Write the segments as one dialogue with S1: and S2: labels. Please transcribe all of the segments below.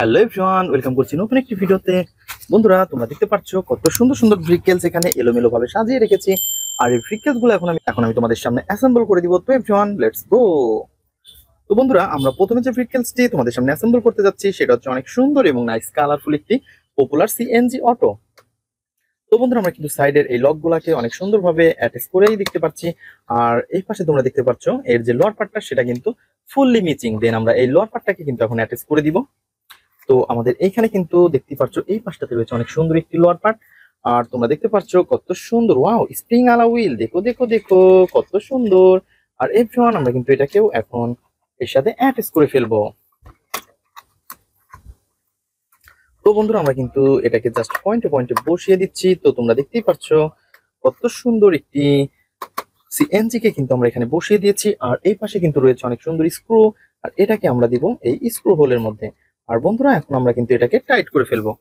S1: Hello everyone, welcome করছি নতুন একটি ভিডিওতে। বন্ধুরা, তোমরা দেখতে পাচ্ছ কত সুন্দর সুন্দর ভেহিকলস এখানে এলোমেলো ভাবে সাজিয়ে রেখেছি। আর এই ভেহিকলস গুলো এখন আমি তোমাদের সামনে অ্যাসেম্বল করে দিব। তো এভরিওয়ান, লেটস গো। তো বন্ধুরা, আমরা প্রথমে যে ভেহিকলসটি তোমাদের সামনে অ্যাসেম্বল করতে যাচ্ছি সেটা হচ্ছে অনেক সুন্দর এবং নাইস কালারফুল একটি পপুলার সিএনজি অটো। তো বন্ধুরা, আমরা কিন্তু সাইডের এই লক গুলাকে অনেক সুন্দরভাবে অ্যাটাচ করেই দেখতে পাচ্ছি। আর এই পাশে তোমরা দেখতে পাচ্ছ এর যে লোয়ার পার্টটা সেটা কিন্তু ফুললি মিচিং। দেন আমরা এই লোয়ার পার্টটাকে কিন্তু এখন অ্যাটাচ করে দিব। তো আমাদের এইখানে কিন্তু দেখতে পাচ্ছ এই পাশটাতে রয়েছে অনেক সুন্দর একটি লোয়ার পার্ট। আর তোমরা দেখতে পাচ্ছ কত সুন্দর, ওয়াও, স্প্রিং আলা হুইল, দেখো দেখো দেখো কত সুন্দর। আর এভরিওয়ান, আমরা কিন্তু এটাকেও এখন এর সাথে অ্যাটাচ করে ফেলবো। তো বন্ধুরা, আমরা কিন্তু এটাকে জাস্ট পয়েন্টে পয়েন্টে বসিয়ে দিচ্ছি। তো তোমরা দেখতেই পাচ্ছ কত সুন্দর একটি সিএনজি কে কিন্তু আমরা এখানে বসিয়ে দিয়েছি। আর এই পাশে কিন্তু রয়েছে অনেক সুন্দর স্ক্রু। আর এটাকে আমরা দিব এই স্ক্রু হোলের মধ্যে। আর বন্ধুরা, এখন আমরা কিন্তু এটাকে টাইট করে ফেলবো।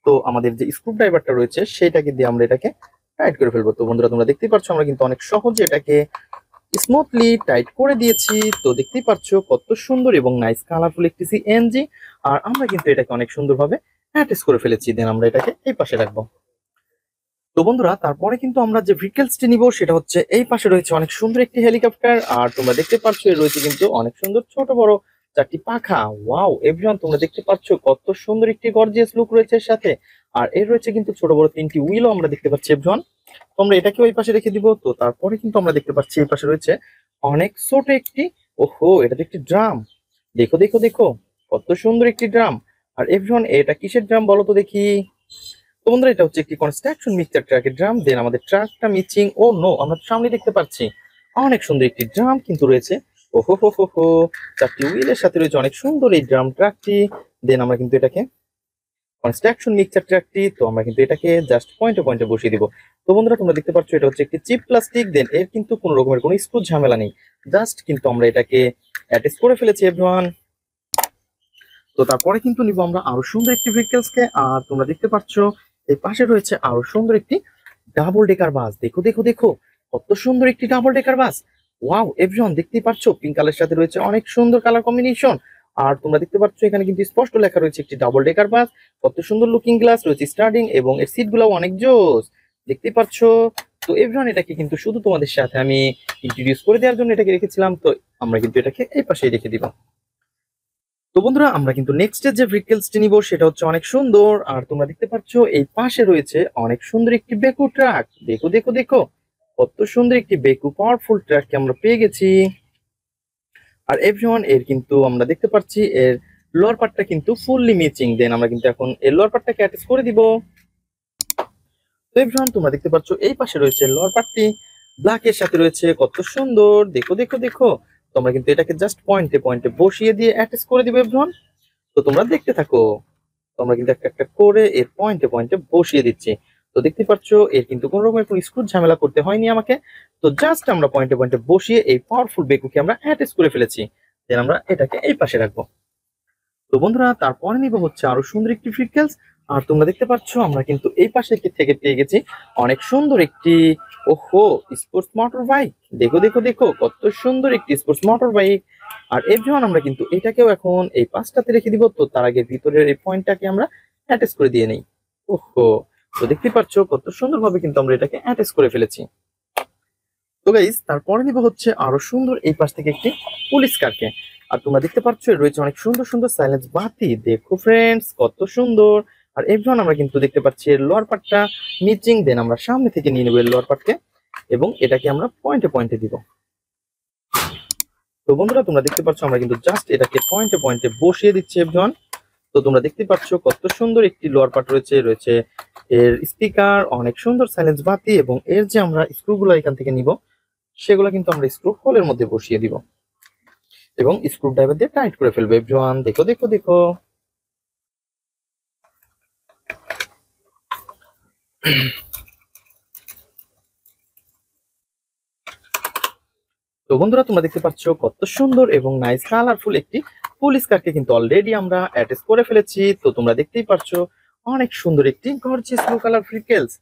S1: তো আমাদের যে স্ক্রু ড্রাইভারটা রয়েছে সেটাকে দিয়ে আমরা এটাকে টাইট করে ফেলবো। তো বন্ধুরা, তোমরা দেখতেই পাচ্ছ আমরা কিন্তু অনেক সহজে এটাকে স্মুথলি টাইট করে দিয়েছি। তো দেখতেই পাচ্ছ কত সুন্দর এবং নাইস কালারফুল একটি সিএনজি। আর আমরা কিন্তু এটাকে অনেক সুন্দরভাবে অ্যাটাচ করে ফেলেছি। দেন আমরা এটাকে এই পাশে রাখবো। তো বন্ধুরা, তারপরে কিন্তু আমরা যে ভেহিকলসটি নিব সেটা হচ্ছে এই পাশে রয়েছে অনেক সুন্দর একটি হেলিকপ্টার। আর তোমরা দেখতে পাচ্ছ এর রয়েছে কিন্তু অনেক সুন্দর ছোট বড় চারটি পাখা। ওয়াও এভরিওয়ান, তোমরা দেখতে পাচ্ছ কত সুন্দর একটি গর্জিয়াস লুক রয়েছে এর সাথে। আর এর রয়েছে কিন্তু ছোট বড় তিনটি হুইলও আমরা দেখতে পাচ্ছি এভরিওয়ান। তো আমরা এটাকে ওই পাশে রেখে দিব। তো তারপরে কিন্তু আমরা দেখতে পাচ্ছি এই পাশে রয়েছে অনেক ছোট একটি, ওহো, এটা তো একটি ড্রাম। দেখো দেখো দেখো কত সুন্দর একটি ড্রাম। আর এভরিওয়ান, এটা কিসের ড্রাম বলো তো দেখি। তো বন্ধুরা, এটা হচ্ছে একটি কনস্ট্রাকশন মিক্সচার ট্রাকের ড্রাম। দেন আমাদের ট্রাকটা মিচিং, ও নো, আমরা সামনে দেখতে পাচ্ছি অনেক সুন্দর একটি ড্রাম কিন্তু রয়েছে। ওহো হো হো হো, চারটি হুইলের সাথে রয়েছে অনেক সুন্দর এই ড্রাম ট্রাকটি। দেন আমরা কিন্তু এটাকে কনস্ট্রাকশন মিক্সচার ট্রাকটি, তো আমরা কিন্তু এটাকে জাস্ট পয়েন্টে পয়েন্টে বসিয়ে দিব। তো বন্ধুরা, তোমরা দেখতে পাচ্ছ এটা হচ্ছে একটি চিপ প্লাস্টিক। দেন এর কিন্তু কোনো রকমের কোনো স্ক্রু ঝামেলা নেই, জাস্ট কিন্তু আমরা এটাকে অ্যাটাচ করে ফেলেছি এভরিওয়ান। তো তারপরে কিন্তু নিব আমরা আরো সুন্দর একটি ভেহিকলস কে। আর তোমরা দেখতে পাচ্ছ এই পাশে রয়েছে আরো সুন্দর একটি ডাবল ডেকার বাস। দেখো দেখো দেখো কত সুন্দর একটি ডাবল ডেকার বাস। ওয়াও এভরিওয়ান, দেখতেই পাচ্ছ পিঙ্ক কালারের সাথে রয়েছে অনেক সুন্দর কালার কম্বিনেশন। আর তোমরা দেখতে পাচ্ছ এখানে কিন্তু স্পষ্ট লেখা রয়েছে একটি ডাবল ডেকার বাস। কত সুন্দর লুকিং গ্লাস রয়েছে স্টার্টিং, এবং এর সিট গুলাও অনেক জোস, দেখতেই পাচ্ছ। তো এভরিওয়ান, এটাকে কিন্তু শুধু তোমাদের সাথে আমি ইন্ট্রোডিউস করে দেওয়ার জন্য এটাকে রেখেছিলাম। তো আমরা কিন্তু এটাকে এই পাশেই রেখে দিব। তো বন্ধুরা, আমরা কিন্তু নেক্সট যে ভেহিকলসটি নিব সেটা হচ্ছে অনেক সুন্দর। আর তোমরা দেখতে পাচ্ছ এই পাশে রয়েছে অনেক সুন্দর একটি বেকু ট্রাক। দেখো দেখো দেখো কত সুন্দর একটি বেকু পাওয়ারফুল ট্রাককে আমরা পেয়ে গেছি। আর এভরিওয়ান, এর কিন্তু আমরা দেখতে পাচ্ছি এর লোয়ার পার্টটা কিন্তু ফুললি মিচিং। দেন আমরা কিন্তু এখন এর লোয়ার পার্টটাকে অ্যাটাচ করে দিব। তো এভরিওয়ান, তোমরা দেখতে পাচ্ছ এই পাশে রয়েছে লোয়ার পার্টটি ব্ল্যাক এর সাথে রয়েছে কত সুন্দর, দেখো দেখো দেখো। তোমরা কিন্তু এটাকে জাস্ট পয়েন্টে পয়েন্টে বসিয়ে দিয়ে অ্যাটাচ করে দিবে এভরিওয়ান। তো তোমরা দেখতে থাকো। তো আমরা কিন্তু একটা একটা করে এর পয়েন্টে পয়েন্টে বসিয়ে দিচ্ছি। তো দেখতে পাচ্ছ এর কিন্তু কোনো রকমের কোনো স্ক্রু ঝামেলা করতে হয়নি আমাকে। তো জাস্ট আমরা পয়েন্টে পয়েন্টে বসিয়ে এই পাওয়ারফুল বেকুকে আমরা অ্যাটাচ করে ফেলেছি। দেন আমরা এটাকে এই পাশে রাখবো। তো বন্ধুরা, তারপরে নিব হচ্ছে আরো সুন্দর একটি ভেহিকলস। আর তোমরা দেখতে পাচ্ছ আমরা কিন্তু এই পাশে থেকে পেয়ে গেছি অনেক সুন্দর একটি, ওহো, স্পোর্টস মোটর বাইক। দেখো দেখো দেখো কত সুন্দর একটি স্পোর্টস মোটর বাইক। আর এভরিওয়ান, আমরা কিন্তু এটাকেও এখন এই পাশটাতে রেখে দিব। তো তার আগে ভিতরের এই পয়েন্টটাকে আমরা অ্যাটাচ করে দিয়ে নেই। ওহো, তো দেখতে পাচ্ছ কত সুন্দরভাবে কিন্তু আমরা এটাকে অ্যাটাচ করে ফেলেছি। তো গাইস, তারপরে নিব হচ্ছে আরো সুন্দর এই পাশ থেকে একটি পুলিশ কারকে। আর তোমরা দেখতে পাচ্ছ এর রয়েছে অনেক সুন্দর সুন্দর সাইলেন্স বাতি। দেখো ফ্রেন্ডস কত সুন্দর। আর এভরিওয়ান, আমরা কিন্তু দেখতে পাচ্ছি এর লোয়ার পার্টটা মিচিং। দেন আমরা সামনে থেকে নিয়ে নেবো এর লোয়ার পার্টকে, এবং এটাকে আমরা পয়েন্টে পয়েন্টে দিব। তো বন্ধুরা, তোমরা দেখতে পাচ্ছ আমরা কিন্তু জাস্ট এটাকে পয়েন্টে পয়েন্টে বসিয়ে দিচ্ছি এভরিওয়ান। তো তোমরা দেখতে পাচ্ছ কত সুন্দর একটি লোয়ার পার্ট রয়েছে, রয়েছে এর স্পিকার, অনেক সুন্দর সাইলেন্স বাতি, এবং এর যে আমরা স্ক্রুগুলো এখান থেকে নিব সেগুলো কিন্তু আমরা স্ক্রু হোলের মধ্যে বসিয়ে দিব এবং স্ক্রু ড্রাইভার দিয়ে টাইট করে ফেলবো এভরিওয়ান। দেখো দেখো দেখো। তো বন্ধুরা, তোমরা দেখতে পাচ্ছ কত সুন্দর এবং নাইস কালারফুল একটি পুলিশ কারকে কিন্তু অলরেডি আমরা অ্যাটাচ করে ফেলেছি। তো তোমরা দেখতেই পাচ্ছ অনেক সুন্দর একটি গর্জিয়াস ব্লু কালার ভেহিকলস।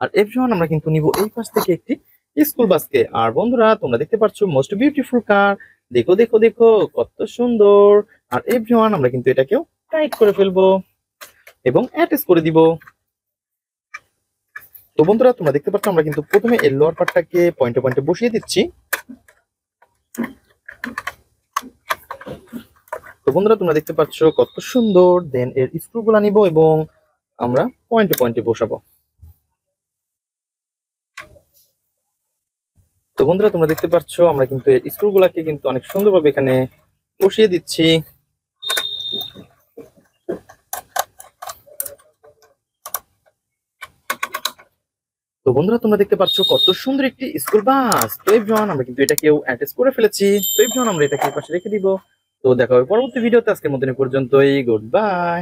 S1: আর এভরিওয়ান, আমরা কিন্তু নিব এই পাশ থেকে একটি স্কুল বাসকে। আর বন্ধুরা, তোমরা দেখতে পাচ্ছ মোস্ট বিউটিফুল কার। দেখো দেখো দেখো কত সুন্দর। আর এভরিওয়ান, আমরা কিন্তু এটাকেও টাইট করে ফেলবো এবং অ্যাটাচ করে দিব। তো বন্ধুরা তোমরা দেখতে পাচ্ছ আমরা কিন্তু প্রথমে এর লোয়ার পার্টটাকে পয়েন্টে পয়েন্টে বসিয়ে দিচ্ছি। তো বন্ধুরা তোমরা দেখতে পাচ্ছ কত সুন্দর। দেন এর স্ক্রুগুলা নিব এবং আমরা পয়েন্টে পয়েন্টে বসাবো। তো বন্ধুরা তোমরা দেখতে পাচ্ছ আমরা কিন্তু এর স্ক্রুগুলাকে কিন্তু অনেক সুন্দরভাবে এখানে বসিয়ে দিচ্ছি। তো বন্ধুরা তোমরা দেখতে পাচ্ছ কত সুন্দর একটি স্কুল বাস। তো এভরিওয়ান আমরা কিন্তু এটাকেও অ্যাটাচ করে ফেলেছি। তো এভরিওয়ান আমরা এটাকে পাশে রেখে দিব। তো দেখা হবে পরবর্তী ভিডিওতে। আজকের মতন এই পর্যন্তই। Good bye.